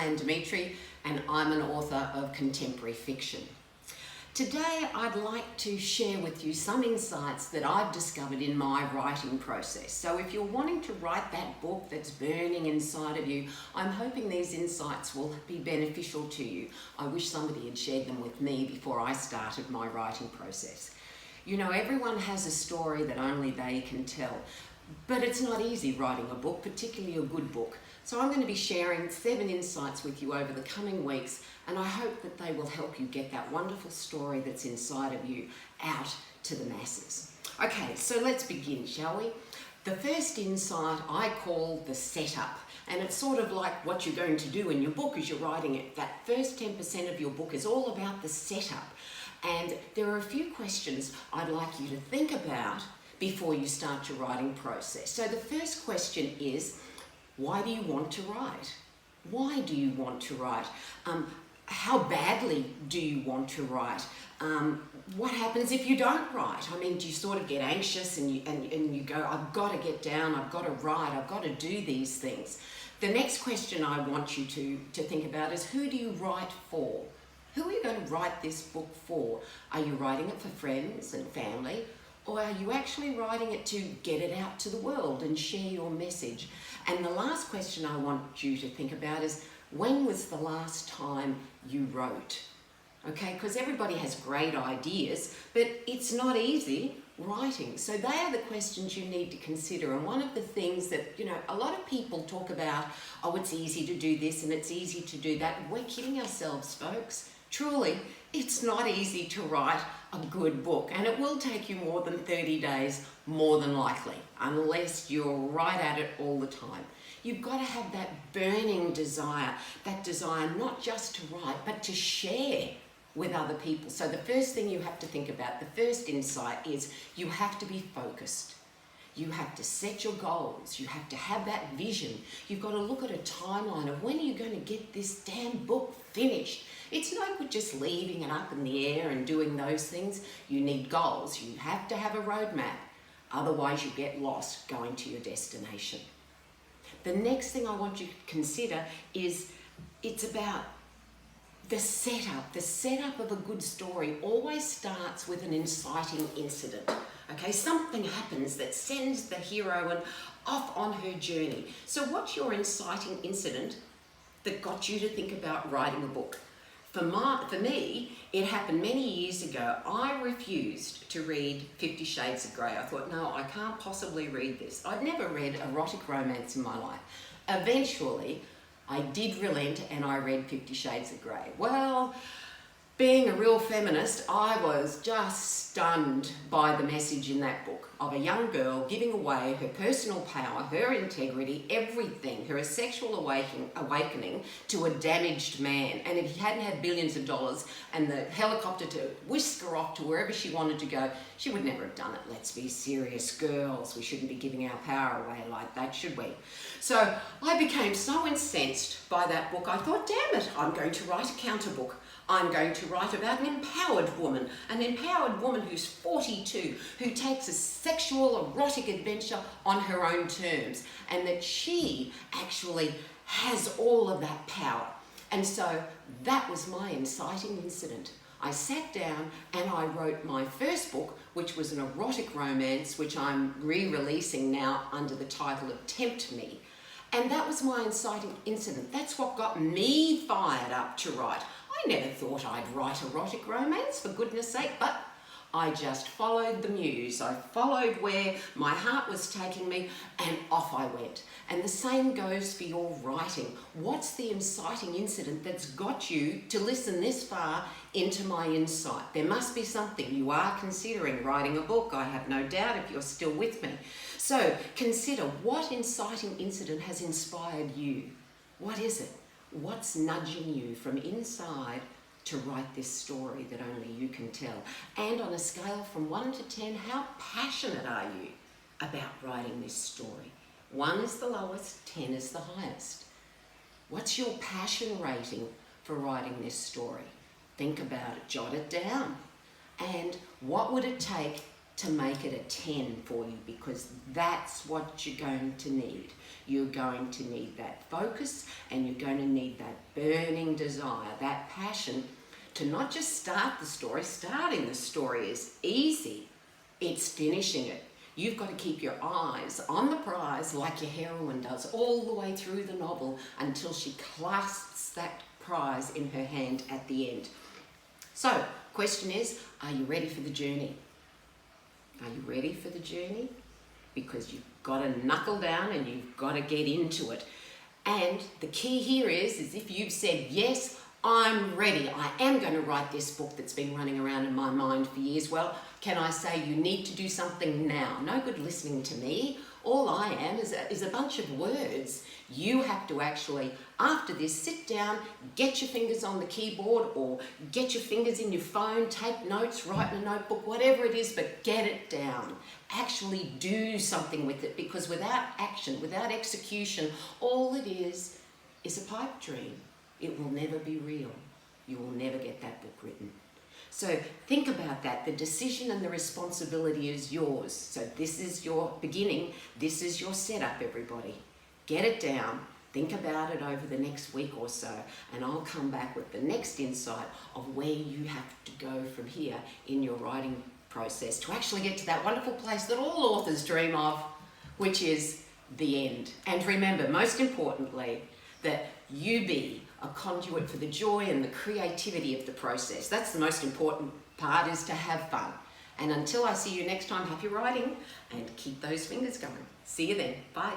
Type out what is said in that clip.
am Dimitri and I'm an author of contemporary fiction. Today I'd like to share with you some insights that I've discovered in my writing process. So if you're wanting to write that book that's burning inside of you, I'm hoping these insights will be beneficial to you. I wish somebody had shared them with me before I started my writing process. You know, everyone has a story that only they can tell, but it's not easy writing a book, particularly a good book. So I'm going to be sharing 7 insights with you over the coming weeks, and I hope that they will help you get that wonderful story that's inside of you out to the masses. Okay, so let's begin, shall we? The first insight I call the setup, and it's sort of like what you're going to do in your book as you're writing it. That first 10% of your book is all about the setup, and there are a few questions I'd like you to think about before you start your writing process. So the first question is, why do you want to write? Why do you want to write? How badly do you want to write? What happens if you don't write? I mean, do you sort of get anxious and you go, I've got to get down, I've got to write, I've got to do these things. The next question I want you to think about is, who do you write for? Who are you going to write this book for? Are you writing it for friends and family? Or are you actually writing it to get it out to the world and share your message? And the last question I want you to think about is, when was the last time you wrote? Okay, because everybody has great ideas, but it's not easy writing. So they are the questions you need to consider. And one of the things that, you know, a lot of people talk about, oh, it's easy to do this and it's easy to do that. We're kidding ourselves, folks. Truly, it's not easy to write a good book, and it will take you more than 30 days, more than likely, unless you're right at it all the time. You've got to have that burning desire, that desire not just to write, but to share with other people. So the first thing you have to think about, the first insight is, you have to be focused. You have to set your goals. You have to have that vision. You've got to look at a timeline of when are you going to get this damn book finished. It's no good just leaving it up in the air and doing those things. You need goals. You have to have a roadmap. Otherwise, you get lost going to your destination. The next thing I want you to consider is, it's about the setup. The setup of a good story always starts with an inciting incident. Okay, something happens that sends the heroine off on her journey. So what's your inciting incident that got you to think about writing a book? For me, it happened many years ago. I refused to read 50 Shades of Grey. I thought, no, I can't possibly read this. I'd never read erotic romance in my life. Eventually, I did relent and I read 50 Shades of Grey. Well, being a real feminist, I was just stunned by the message in that book of a young girl giving away her personal power, her integrity, everything, her sexual awakening to a damaged man. And if he hadn't had billions of dollars and the helicopter to whisk her off to wherever she wanted to go, she would never have done it. Let's be serious, girls. We shouldn't be giving our power away like that, should we? So I became so incensed by that book, I thought, damn it, I'm going to write a counter book. I'm going to write about an empowered woman who's 42, who takes a sexual erotic adventure on her own terms, and that she actually has all of that power. And so that was my inciting incident. I sat down and I wrote my first book, which was an erotic romance, which I'm re-releasing now under the title of Tempt Me. And that was my inciting incident. That's what got me fired up to write. I never thought I'd write erotic romance, for goodness sake, but I just followed the muse. I followed where my heart was taking me, and off I went. And the same goes for your writing. What's the inciting incident that's got you to listen this far into my insight? There must be something. You are considering writing a book, I have no doubt, if you're still with me. So consider, what inciting incident has inspired you? What is it? What's nudging you from inside to write this story that only you can tell? And on a scale from 1 to 10, how passionate are you about writing this story? 1 is the lowest, 10 is the highest. What's your passion rating for writing this story? Think about it, jot it down. And what would it take to make it a 10 for you, because that's what you're going to need. You're going to need that focus, and you're going to need that burning desire, that passion to not just start the story. Starting the story is easy. It's finishing it. You've got to keep your eyes on the prize like your heroine does all the way through the novel until she clasps that prize in her hand at the end. So, question is, are you ready for the journey? Are you ready for the journey? Because you've got to knuckle down and you've got to get into it. And the key here is if you've said, yes, I'm ready, I am going to write this book that's been running around in my mind for years, well, can I say you need to do something now? No good listening to me. All I am is a bunch of words. You have to actually, after this, sit down, get your fingers on the keyboard or get your fingers in your phone, take notes, write in a notebook, whatever it is, but get it down. Actually do something with it, because without action, without execution, all it is a pipe dream. It will never be real. You will never get that book written. So think about that. The decision and the responsibility is yours. So this is your beginning. This is your setup, everybody. Get it down. Think about it over the next week or so, and I'll come back with the next insight of where you have to go from here in your writing process to actually get to that wonderful place that all authors dream of, which is the end. And remember, most importantly, that you be a conduit for the joy and the creativity of the process. That's the most important part, is to have fun. And until I see you next time, happy writing and keep those fingers going. See you then. Bye.